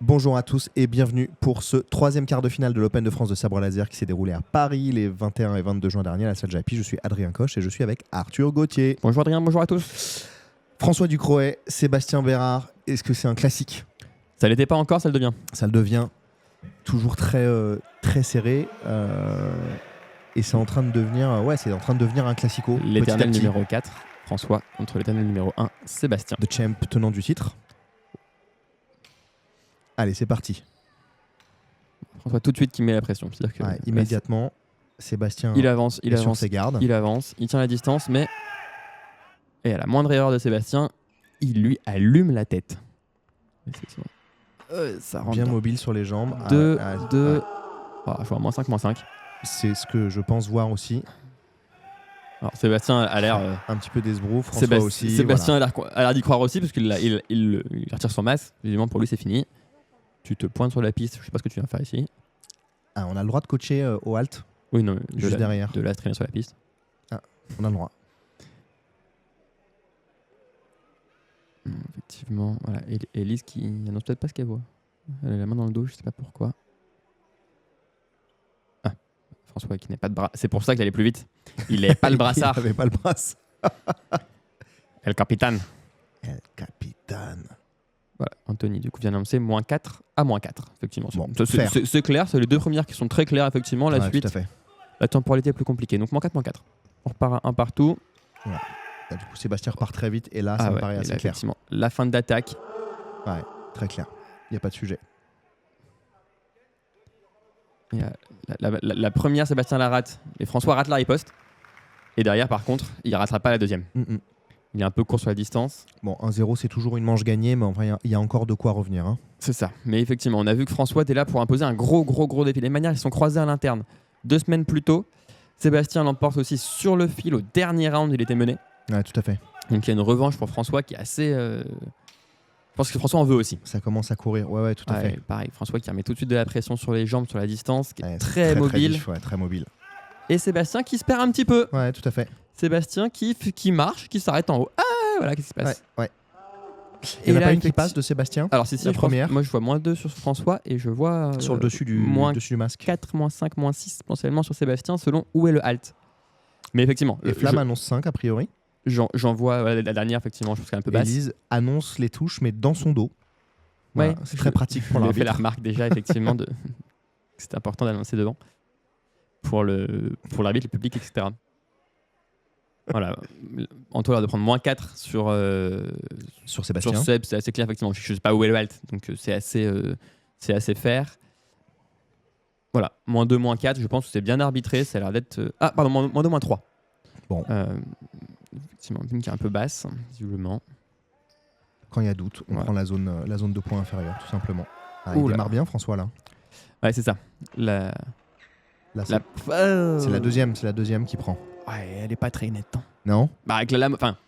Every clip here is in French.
Bonjour à tous et bienvenue pour ce troisième quart de finale de l'Open de France de sabre laser qui s'est déroulé à Paris les 21 et 22 juin dernier à la salle Japy. Je suis Adrien Coche et je suis avec Arthur Gauthier. Bonjour Adrien, bonjour à tous. François Ducroet, Sébastien Bérard, est-ce que c'est un classique ? Ça l'était pas encore, ça le devient. Ça le devient, toujours très serré et c'est en train de devenir un classico. L'éternel petit à petit. numéro 4, François, contre l'éternel numéro 1, Sébastien. The champ tenant du titre. Allez, c'est parti. François tout de suite qui met la pression. C'est-à-dire que immédiatement, Sébastien il avance, sur ses gardes. il avance, il tient la distance, mais et à la moindre erreur de Sébastien, il lui allume la tête. Ça rentre Bien mobile sur les jambes. 2, je vois -5. C'est ce que je pense voir aussi. Alors, Sébastien a l'air... un petit peu d'esbrouf, François aussi. Sébastien a l'air d'y croire aussi, parce qu'il il retire son masque. Évidemment, pour lui, c'est fini. Tu te pointes sur la piste, je sais pas ce que tu viens faire ici. Ah, on a le droit de coacher au halt, Oui, non, juste derrière. De la traîner sur la piste. On a le droit. Effectivement, voilà. Et Elise qui n'annonce peut-être pas ce qu'elle voit. Elle a la main dans le dos, je sais pas pourquoi. Ah, François qui n'a pas de bras. C'est pour ça qu'il allait plus vite. Il n'avait pas le brassard. Il n'avait pas le brassard. El Capitan. El Capitan. Voilà, Anthony du coup vient d'annoncer -4 à -4, effectivement. Bon, c'est clair, c'est les deux premières qui sont très claires, effectivement. La suite, tout à fait. la temporalité est plus compliquée. Donc -4, -4. On repart à un partout. Voilà. Là, du coup, Sébastien repart très vite et là, ça me paraît assez clair. Effectivement, la fin d'attaque. Ouais, très clair. Il n'y a pas de sujet. La première, Sébastien la rate, et François rate la riposte. Et derrière, par contre, il ne ratera pas la deuxième. Il est un peu court sur la distance. Bon, 1-0, c'est toujours une manche gagnée, mais enfin, il y a encore de quoi revenir. Hein. C'est ça. Mais effectivement, on a vu que François était là pour imposer un gros défi. Les manières, ils sont croisés à l'interne. 2 semaines plus tôt, Sébastien l'emporte aussi sur le fil. Au dernier round, il était mené. Ouais, tout à fait. Donc il y a une revanche pour François qui est assez... Je pense que François en veut aussi. Ça commence à courir. Ouais, tout à fait. Pareil, François qui remet tout de suite de la pression sur les jambes, sur la distance, qui est très mobile. Très mobile. Et Sébastien qui se perd un petit peu. Ouais, tout à fait. Sébastien qui marche, qui s'arrête en haut. Ah, voilà, qu'est-ce qui se passe ? Ouais. Il n'y en a pas une qui passe de Sébastien ? Alors, si, la première. Moi, je vois -2 sur François et je vois. Sur le dessus du masque. -4, -5, -6 potentiellement sur Sébastien, selon où est le halt. Mais effectivement. Et Flamme annonce 5 a priori. J'en vois la dernière, effectivement, je pense qu'elle est un peu basse. Elise annonce les touches, mais dans son dos. Voilà, c'est très pratique pour l'arbitre. l'arbitre. Fait la remarque déjà, effectivement, que c'était important d'annoncer devant. Pour l'arbitre, le public, etc. Voilà. Antoine a l'air de prendre -4 sur Sébastien. Sur Seb, c'est assez clair, effectivement. Je ne sais pas où est le halt, donc c'est assez fair. Voilà, -2, -4, je pense que c'est bien arbitré. Ça a l'air d'être. Ah, pardon, -2, -3. Bon. Effectivement, une qui est un peu basse, visiblement. Quand il y a doute, on prend la zone de points inférieure, tout simplement. Il démarre bien, François, là. Ouais, c'est ça. C'est la deuxième qui prend. Ouais, elle est pas très nette. Non ? Bah, avec la lame, enfin,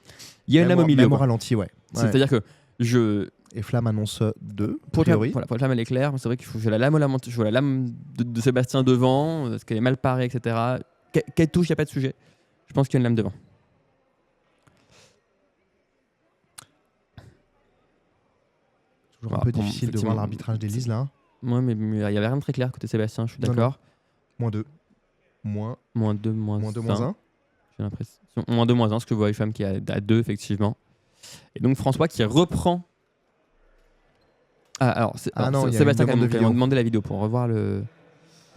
il y a une lame au milieu. Même au ralenti, ouais. C'est-à-dire que Et Flamme annonce 2, pour a priori. Pour la Flamme, elle est claire. C'est vrai qu'il faut je vois la lame de Sébastien devant, parce qu'elle est mal parée, etc. Qu'elle touche, il n'y a pas de sujet. Je pense qu'il y a une lame devant. Toujours un peu difficile de voir l'arbitrage d'Elise, là. Ouais, mais il n'y avait rien de très clair côté Sébastien, je suis d'accord. -2. -2, -1. J'ai l'impression. -2, -1, ce que vous voyez, femme qui est à 2, effectivement. Et donc François qui reprend. Sébastien qui a demandé la vidéo pour revoir le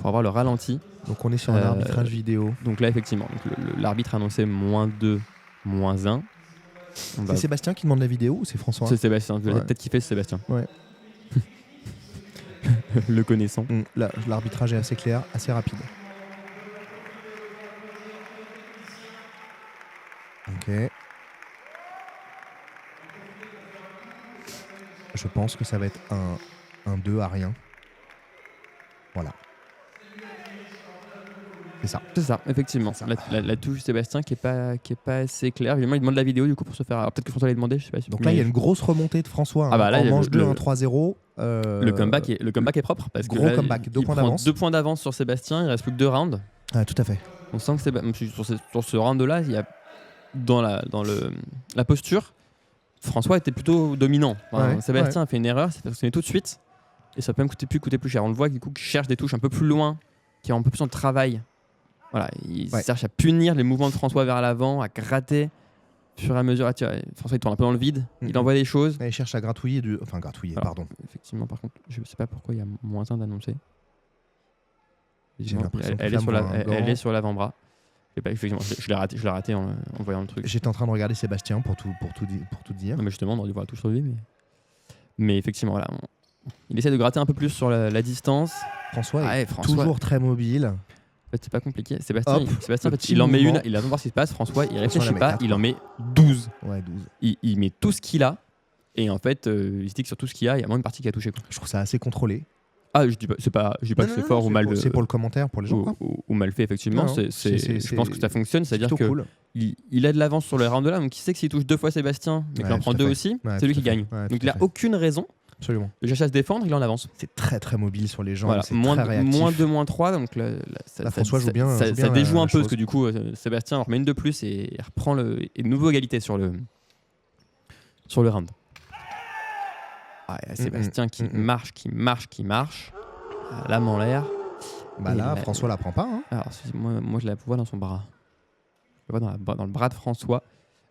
ralenti. Donc on est sur un arbitrage vidéo. Donc là, effectivement, l'arbitre a annoncé -2, -1. C'est Sébastien qui demande la vidéo ou c'est François ? C'est Sébastien. Peut-être qu'il fait Sébastien. Ouais. Le connaissant. L'arbitrage est assez clair, assez rapide. Ok. Je pense que ça va être un 2 à rien. Voilà. C'est ça, effectivement. La touche Sébastien qui est pas assez claire. Évidemment, il demande la vidéo du coup pour se faire. Alors, peut-être que François l'a demandé, je sais pas. Donc là, il y a une grosse remontée de François. Là, en manche 2, 1-3-0. Le comeback est propre parce gros comeback, 2 points d'avance. 2 points d'avance sur Sébastien. Il reste plus que 2 rounds. Ah, tout à fait. On sent que sur ce round-là, il y a dans la posture, François était plutôt dominant. Sébastien a fait une erreur, c'est parce qu'on est tout de suite. Et ça peut même coûter plus cher. On le voit du coup qu'il cherche des touches un peu plus loin, qui ont un peu plus de travail. Voilà, il cherche à punir les mouvements de François vers l'avant, à gratter au fur et à mesure. François il tourne un peu dans le vide, il envoie des choses. Il cherche à gratouiller Alors, pardon. Effectivement, par contre, je ne sais pas pourquoi il y a moins 1 d'annoncé. J'ai l'impression Elle est sur l'avant-bras. Je l'ai raté en voyant le truc. J'étais en train de regarder Sébastien pour tout dire. Non, mais justement, on aurait dû voir la touche sur lui. Mais effectivement, voilà, il essaie de gratter un peu plus sur la distance. François est toujours très mobile. En fait, c'est pas compliqué. Sébastien, Hop, en fait, il en met une, il attend de voir ce qui se passe. François, il réfléchit pas, 4, il en met 12. Ouais, 12. Il met tout ce qu'il a. Et en fait, il se dit que sur tout ce qu'il y a, il y a moins une partie qui a touché. Quoi. Je trouve ça assez contrôlé. Ah, je dis pas que c'est fort ou mal. C'est pour le commentaire, pour les gens. Ou mal fait, effectivement. Je pense que ça fonctionne. C'est-à-dire que cool. il a de l'avance sur le round là. Donc, il sait que s'il touche 2 fois Sébastien, mais qu'il en prend 2 aussi, c'est lui qui gagne. Donc, il a aucune raison de chercher à se défendre, il en avance. C'est très très mobile sur les jambes. Voilà. C'est très réactif. Moins 2, moins 3. Donc, François joue bien. Ça déjoue un peu parce que du coup, Sébastien en remet une de plus et il reprend nouveau égalité sur le round. Sébastien qui marche. L'âme en l'air. Là, François la prend pas. Hein. Alors, moi, je la vois dans son bras. Je la vois dans le bras de François.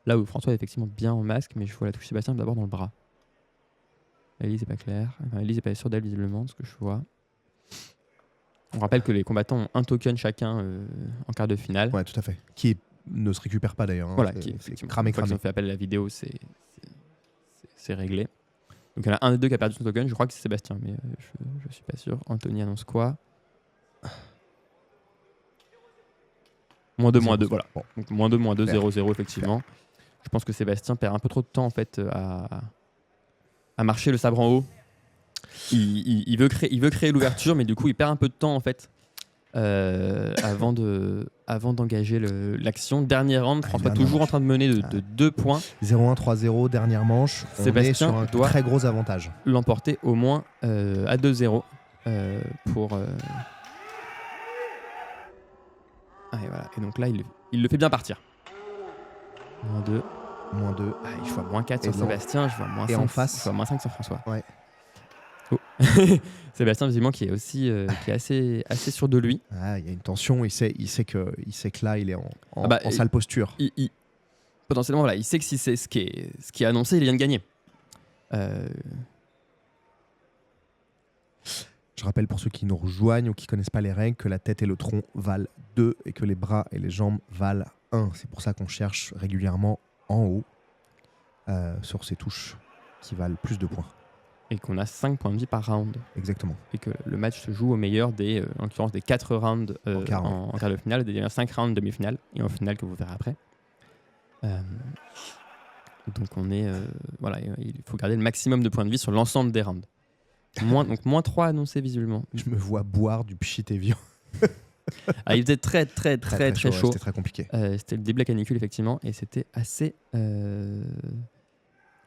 Là où François est effectivement bien en masque, mais je vois la touche Sébastien d'abord dans le bras. Elise n'est pas claire. Elise n'est pas sûre d'elle, visiblement, de ce que je vois. On rappelle que les combattants ont un token chacun en quart de finale. Ouais, tout à fait. Qui ne se récupère pas d'ailleurs. Hein. Voilà, c'est cramé. Quand on fait appel à la vidéo, c'est réglé. Donc il y en a un des deux qui a perdu son token, je crois que c'est Sébastien, mais je suis pas sûr. Anthony annonce quoi ? -2, voilà. Bon. Donc -2, 0-0 effectivement. Je pense que Sébastien perd un peu trop de temps en fait à marcher le sabre en haut. Il veut créer l'ouverture, mais du coup il perd un peu de temps en fait avant d'engager l'action. Dernier round, François toujours en train de mener de 2 points. 0-1, 3-0, dernière manche. Sébastien on est sur un très gros avantage. L'emporter au moins à 2-0 pour... et voilà. Et donc là, il le fait bien partir. -2. Je vois -4 sur Sébastien, je vois -5. Et en face, je vois -5 sur François. Ouais. Oh. Sébastien, visiblement, qui est aussi qui est assez sûr de lui. Il y a une tension, il sait que là, il est en sale posture. Potentiellement, voilà, il sait que si c'est ce qui est annoncé, il vient de gagner. Je rappelle pour ceux qui nous rejoignent ou qui ne connaissent pas les règles que la tête et le tronc valent 2 et que les bras et les jambes valent 1. C'est pour ça qu'on cherche régulièrement en haut sur ces touches qui valent plus de points. Et qu'on a 5 points de vie par round. Exactement. Et que le match se joue au meilleur en l'occurrence des 4 rounds en quart de finale, des 5 rounds demi-finale et en finale que vous verrez après. Donc on est voilà, il faut garder le maximum de points de vie sur l'ensemble des rounds. Donc -3 annoncé visuellement. Je me vois boire du Pchit Evian. Il faisait très chaud. C'était très compliqué. C'était le début de la canicule effectivement et c'était assez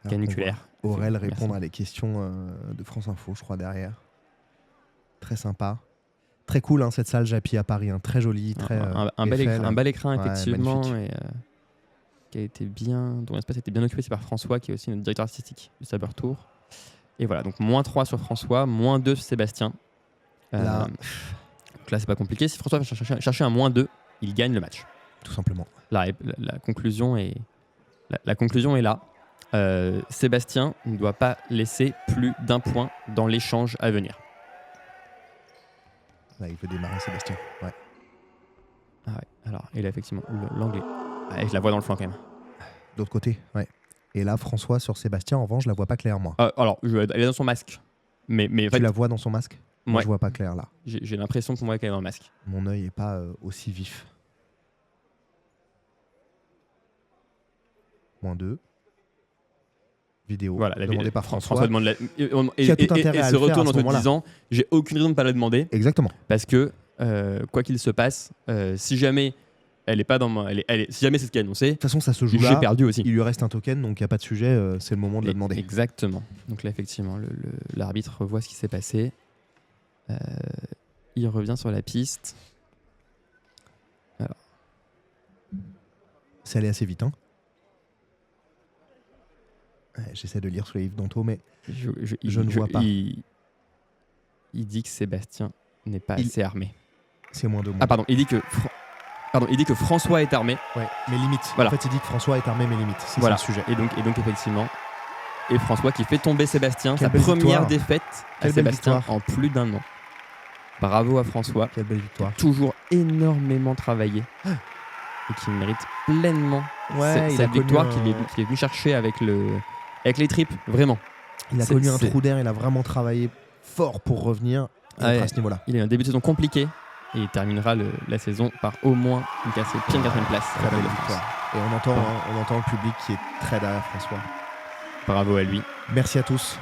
caniculaire. Aurel répondre à des questions de France Info, je crois, derrière. Très sympa. Très cool, hein, cette salle Japy à Paris. Hein, très jolie. Un bel écran, effectivement. Et, qui a été dont l'espace a été bien occupé. C'est par François, qui est aussi notre directeur artistique du Saber Tour. Et voilà, donc -3 sur François, -2 sur Sébastien. Donc là, c'est pas compliqué. Si François va chercher un -2, il gagne le match. Tout simplement. La conclusion est là. Sébastien ne doit pas laisser plus d'1 point dans l'échange à venir. Là, il veut démarrer Sébastien. Ouais. Alors, et là, effectivement, l'anglais. Je la vois dans le flanc quand même. D'autre côté, ouais. Et là, François sur Sébastien, en revanche, je la vois pas claire, moi. Alors, elle est dans son masque. Mais en fait, tu la vois dans son masque ? Moi, je vois pas clair là. J'ai l'impression pour moi qu'elle est dans le masque. Mon œil est pas aussi vif. -2. Vidéo. Voilà, demandée par François. Demande qui a tout intérêt à se le faire retourne à en ce te moment-là. disant j'ai aucune raison de ne pas la demander. Exactement. Parce que quoi qu'il se passe, si jamais elle est pas dans si jamais c'est ce qui est annoncé, de toute façon, ça se joue là. J'ai perdu aussi. Il lui reste un token, donc il n'y a pas de sujet. C'est le moment de le demander. Exactement. Donc là, effectivement, l'arbitre voit ce qui s'est passé. Il revient sur la piste. Alors. C'est allé assez vite, hein. J'essaie de lire sur les livres d'Anto, mais je ne vois pas. Il dit que Sébastien n'est pas assez armé. C'est moins de mots. Ah pardon, il dit que François est armé. Ouais, mais limite. Voilà. En fait, il dit que François est armé, mais limite. C'est Voilà. ça le sujet. Et donc effectivement, et François qui fait tomber Sébastien, Quelle sa belle première victoire. défaite à Quelle belle Sébastien victoire. en plus d'1 an. Bravo à François, Quelle belle victoire. toujours énormément travaillé et qui mérite pleinement Ouais, cette victoire qu'il est venu chercher avec les tripes, vraiment. Il a connu un trou d'air, il a vraiment travaillé fort pour revenir à ce niveau-là. Il a eu un début de saison compliqué et il terminera la saison par au moins une quatrième place. Très belle victoire. Et on entend le public qui est très derrière François. Bravo à lui. Merci à tous.